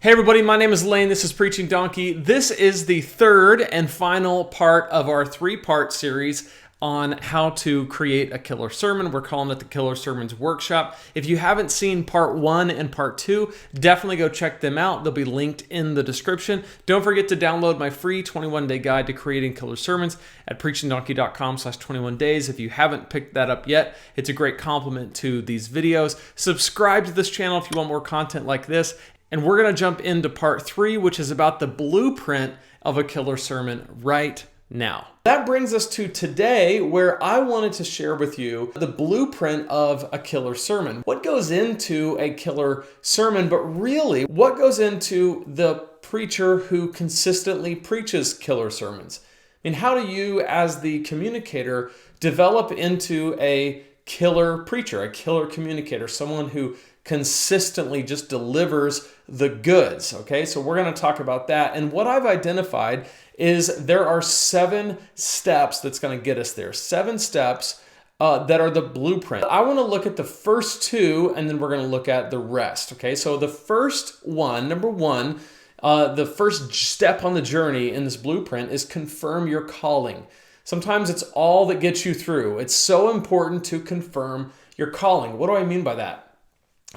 Hey everybody, my name is Lane. This is Preaching Donkey. This is the third and final part of our three-part series on how to create a killer sermon. We're calling it the Killer Sermons Workshop. If you haven't seen part 1 and part 2, definitely go check them out. They'll be linked in the description. Don't forget to download my free 21-day guide to creating killer sermons at preachingdonkey.com/21days. If you haven't picked that up yet, it's a great complement to these videos. Subscribe to this channel if you want more content like this. And we're going to jump into part 3, which is about the blueprint of a killer sermon right now. That brings us to today, where I wanted to share with you the blueprint of a killer sermon. What goes into a killer sermon, but really what goes into the preacher who consistently preaches killer sermons? I mean, how do you, as the communicator, develop into a killer preacher, a killer communicator, someone who consistently just delivers the goods? Okay, so we're going to talk about that. And what I've identified is there are 7 steps that's going to get us there. 7 steps that are the blueprint. I want to look at the first 2, and then we're going to look at the rest. Okay, so the first one, number 1, the first step on the journey in this blueprint is confirm your calling. Sometimes it's all that gets you through. It's so important to confirm your calling. What do I mean by that?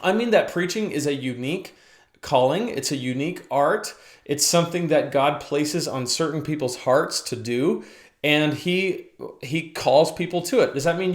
I mean that preaching is a unique calling. It's a unique art. It's something that God places on certain people's hearts to do, and He calls people to it. Does that mean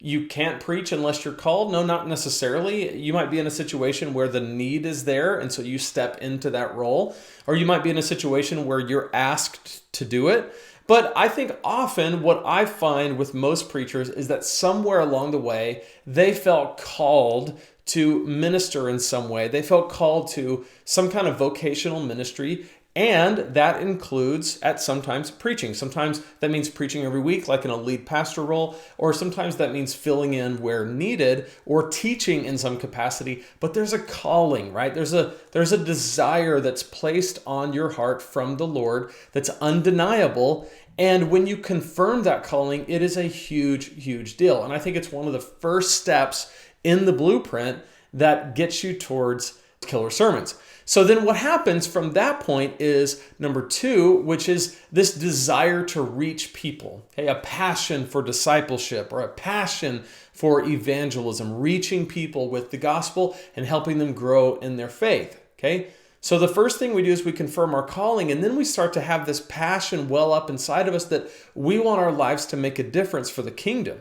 you can't preach unless you're called? No, not necessarily. You might be in a situation where the need is there, and so you step into that role. Or you might be in a situation where you're asked to do it. But I think often what I find with most preachers is that somewhere along the way, they felt called to minister in some way. They felt called to some kind of vocational ministry, and that includes at sometimes preaching. Sometimes that means preaching every week, like in a lead pastor role, or sometimes that means filling in where needed or teaching in some capacity. But there's a calling, right? There's a desire that's placed on your heart from the Lord that's undeniable. And when you confirm that calling, it is a huge, huge deal. And I think it's one of the first steps in the blueprint that gets you towards killer sermons. So then what happens from that point is number 2, which is this desire to reach people. Okay, a passion for discipleship or a passion for evangelism, reaching people with the gospel and helping them grow in their faith. Okay, so the first thing we do is we confirm our calling, and then we start to have this passion well up inside of us that we want our lives to make a difference for the kingdom.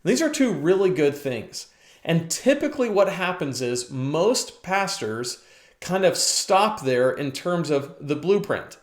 And these are 2 really good things. And typically what happens is most pastors kind of stop there in terms of the blueprint.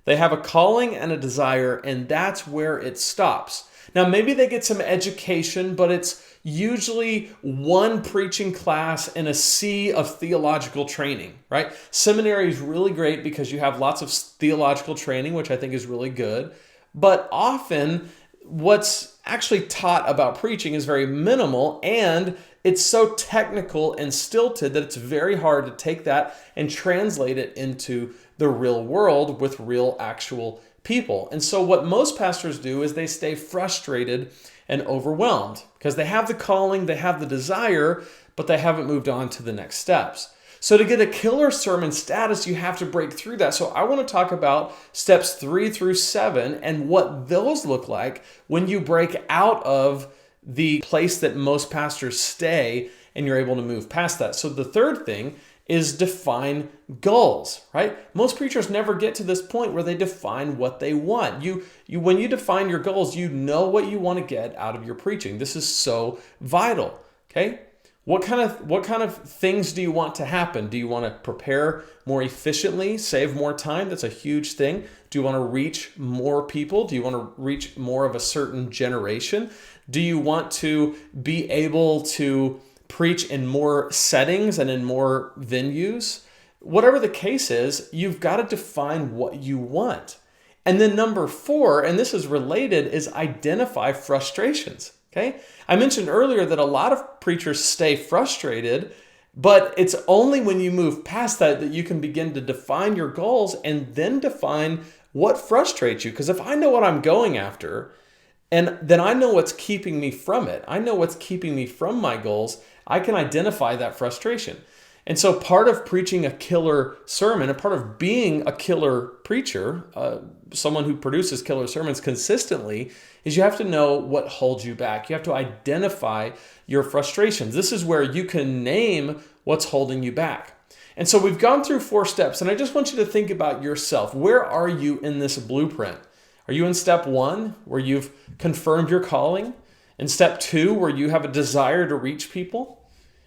They have a calling and a desire, and that's where it stops. Now, maybe they get some education, but it's usually one preaching class in a sea of theological training, right? Seminary is really great because you have lots of theological training, which I think is really good. But often what's actually taught about preaching is very minimal, and it's so technical and stilted that it's very hard to take that and translate it into the real world with real actual people. And so what most pastors do is they stay frustrated and overwhelmed because they have the calling, they have the desire, but they haven't moved on to the next steps. So to get a killer sermon status, you have to break through that. So I want to talk about steps 3 through 7 and what those look like when you break out of the place that most pastors stay and you're able to move past that. So the third thing is define goals, right? Most preachers never get to this point where they define what they want. When you define your goals, you know what you want to get out of your preaching. This is so vital, okay? What kind of things do you want to happen? Do you want to prepare more efficiently, save more time? That's a huge thing. Do you want to reach more people? Do you want to reach more of a certain generation? Do you want to be able to preach in more settings and in more venues? Whatever the case is, you've got to define what you want. And then number 4, and this is related, is identify frustrations. Okay? I mentioned earlier that a lot of preachers stay frustrated, but it's only when you move past that that you can begin to define your goals and then define what frustrates you. Because if I know what I'm going after, and then I know what's keeping me from it, I know what's keeping me from my goals, I can identify that frustration. And so part of preaching a killer sermon, and part of being a killer preacher, someone who produces killer sermons consistently, is you have to know what holds you back. You have to identify your frustrations. This is where you can name what's holding you back. And so we've gone through 4 steps, and I just want you to think about yourself. Where are you in this blueprint? Are you in step 1, where you've confirmed your calling? In step 2, where you have a desire to reach people?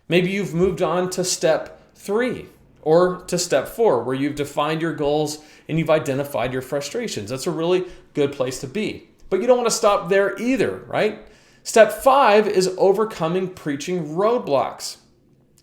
Maybe you've moved on to step 3 or to step 4, where you've defined your goals and you've identified your frustrations. That's a really good place to be. But you don't want to stop there either, right? Step 5 is overcoming preaching roadblocks.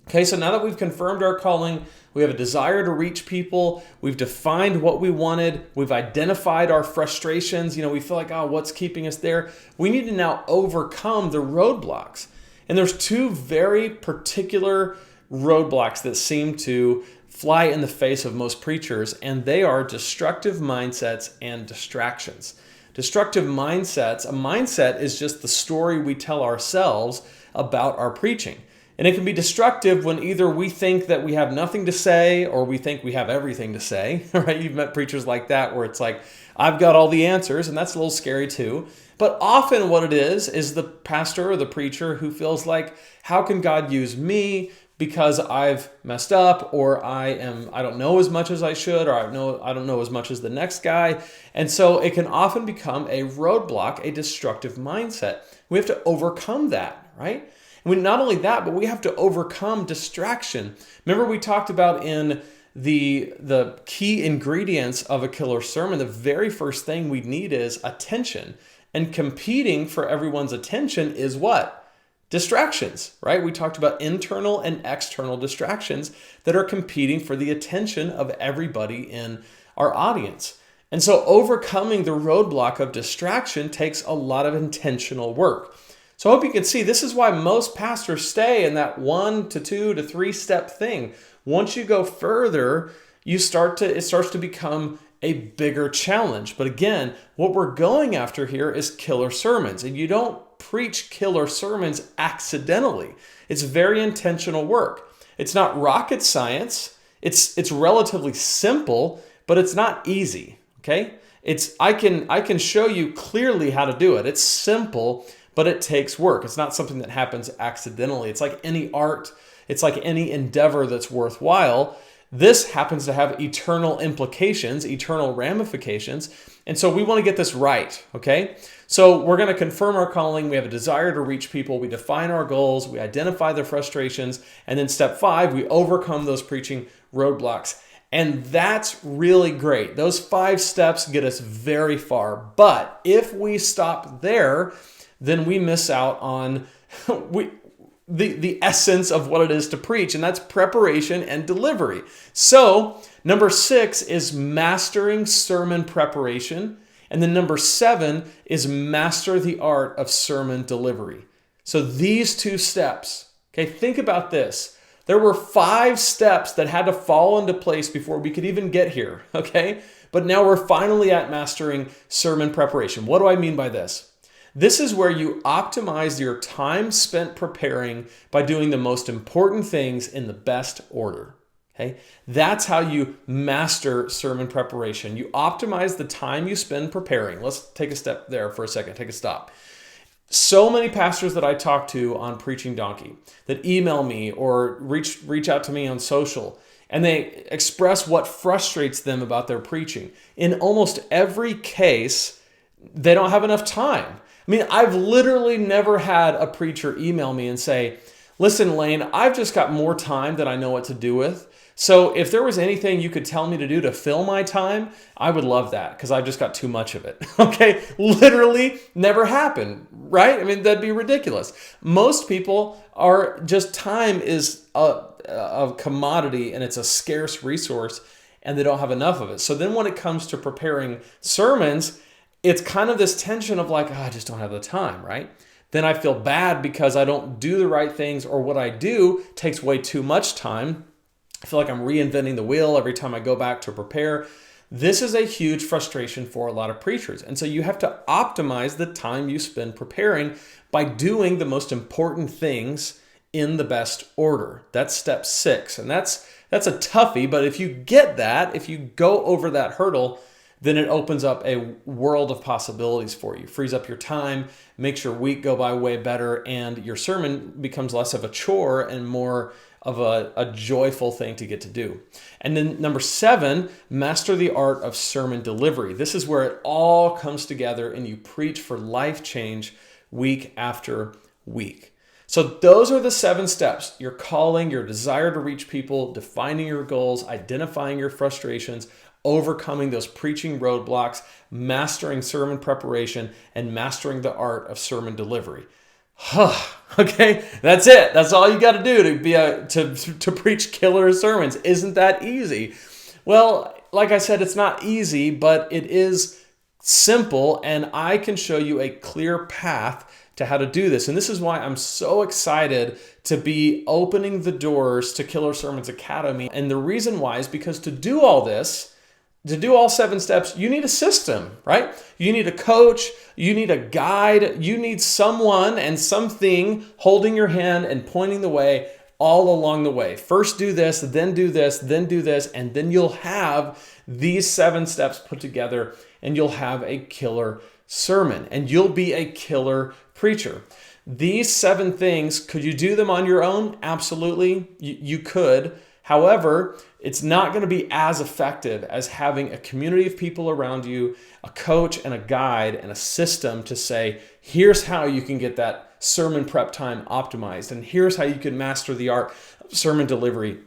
Okay, so now that we've confirmed our calling, we have a desire to reach people, we've defined what we wanted, we've identified our frustrations, we feel like, what's keeping us there? We need to now overcome the roadblocks. And there's 2 very particular roadblocks that seem to fly in the face of most preachers, and they are destructive mindsets and distractions. Destructive mindsets, a mindset is just the story we tell ourselves about our preaching. And it can be destructive when either we think that we have nothing to say or we think we have everything to say, right? You've met preachers like that where it's like, I've got all the answers, and that's a little scary too. But often what it is the pastor or the preacher who feels like, how can God use me because I've messed up, or I don't know as much as I should, or I don't know as much as the next guy. And so it can often become a roadblock, a destructive mindset. We have to overcome that, right? Not only that, but we have to overcome distraction. Remember we talked about in the key ingredients of a killer sermon, the very first thing we need is attention. And competing for everyone's attention is what? Distractions, right? We talked about internal and external distractions that are competing for the attention of everybody in our audience. And so overcoming the roadblock of distraction takes a lot of intentional work. So I hope you can see this is why most pastors stay in that 1 to 2 to 3 step thing. Once you go further, it starts to become a bigger challenge. But again, what we're going after here is killer sermons. And you don't preach killer sermons accidentally. It's very intentional work. It's not rocket science. It's relatively simple, but it's not easy. Okay? I can show you clearly how to do it. It's simple, but it takes work. It's not something that happens accidentally. It's like any art. It's like any endeavor that's worthwhile. This happens to have eternal implications, eternal ramifications. And so we want to get this right, okay? So we're going to confirm our calling. We have a desire to reach people. We define our goals. We identify their frustrations. And then step 5, we overcome those preaching roadblocks. And that's really great. Those 5 steps get us very far. But if we stop there, then we miss out on the essence of what it is to preach, and that's preparation and delivery. So number 6 is mastering sermon preparation, and then number 7 is master the art of sermon delivery. So these 2 steps, okay, think about this. There were 5 steps that had to fall into place before we could even get here, okay? But now we're finally at mastering sermon preparation. What do I mean by this? This is where you optimize your time spent preparing by doing the most important things in the best order. Okay? That's how you master sermon preparation. You optimize the time you spend preparing. Let's take a step there for a second. Take a stop. So many pastors that I talk to on Preaching Donkey that email me or reach out to me on social, and they express what frustrates them about their preaching. In almost every case, they don't have enough time. I mean, I've literally never had a preacher email me and say, listen, Lane, I've just got more time than I know what to do with. So if there was anything you could tell me to do to fill my time, I would love that because I've just got too much of it. Okay? Literally never happened, right? I mean, that'd be ridiculous. Most people are just, time is a commodity and it's a scarce resource and they don't have enough of it. So then when it comes to preparing sermons, it's kind of this tension of like, I just don't have the time, right? Then I feel bad because I don't do the right things, or what I do takes way too much time. I feel like I'm reinventing the wheel every time I go back to prepare. This is a huge frustration for a lot of preachers. And so you have to optimize the time you spend preparing by doing the most important things in the best order. That's step 6. And that's a toughie, but if you get that, if you go over that hurdle, then it opens up a world of possibilities for you. Frees up your time, makes your week go by way better, and your sermon becomes less of a chore and more of a joyful thing to get to do. And then number 7, master the art of sermon delivery. This is where it all comes together and you preach for life change week after week. So those are the 7 steps: your calling, your desire to reach people, defining your goals, identifying your frustrations, overcoming those preaching roadblocks, mastering sermon preparation, and mastering the art of sermon delivery. Okay, that's it. That's all you got to do to be to preach killer sermons. Isn't that easy? Well, like I said, it's not easy, but it is simple, and I can show you a clear path to how to do this. And this is why I'm so excited to be opening the doors to Killer Sermons Academy. And the reason why is because to do all this, to do all 7 steps, you need a system, right? You need a coach, you need a guide, you need someone and something holding your hand and pointing the way all along the way. First do this, then do this, then do this, and then you'll have these 7 steps put together and you'll have a killer sermon and you'll be a killer preacher. These 7 things, could you do them on your own? Absolutely, you could. However, it's not going to be as effective as having a community of people around you, a coach and a guide and a system to say, here's how you can get that sermon prep time optimized, and here's how you can master the art of sermon delivery.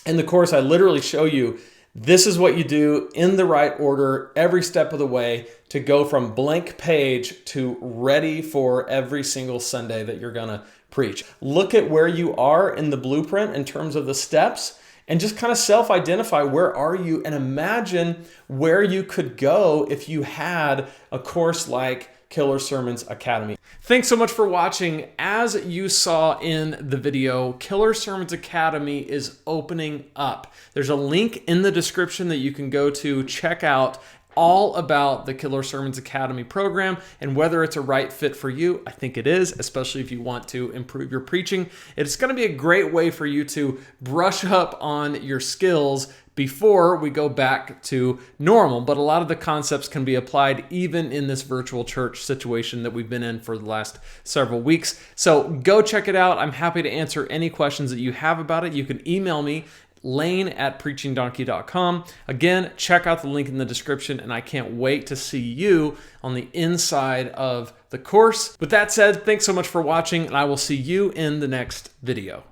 In the course, I literally show you this is what you do in the right order every step of the way to go from blank page to ready for every single Sunday that you're going to preach. Look at where you are in the blueprint in terms of the steps, and just kind of self-identify where are you, and imagine where you could go if you had a course like Killer Sermons Academy. Thanks so much for watching. As you saw in the video, Killer Sermons Academy is opening up. There's a link in the description that you can go to check out all about the Killer Sermons Academy program and whether it's a right fit for you. I think it is, especially if you want to improve your preaching. It's going to be a great way for you to brush up on your skills before we go back to normal. But a lot of the concepts can be applied even in this virtual church situation that we've been in for the last several weeks. So go check it out. I'm happy to answer any questions that you have about it. You can email me, lane@preachingdonkey.com. Again, check out the link in the description, and I can't wait to see you on the inside of the course. With that said, thanks so much for watching, and I will see you in the next video.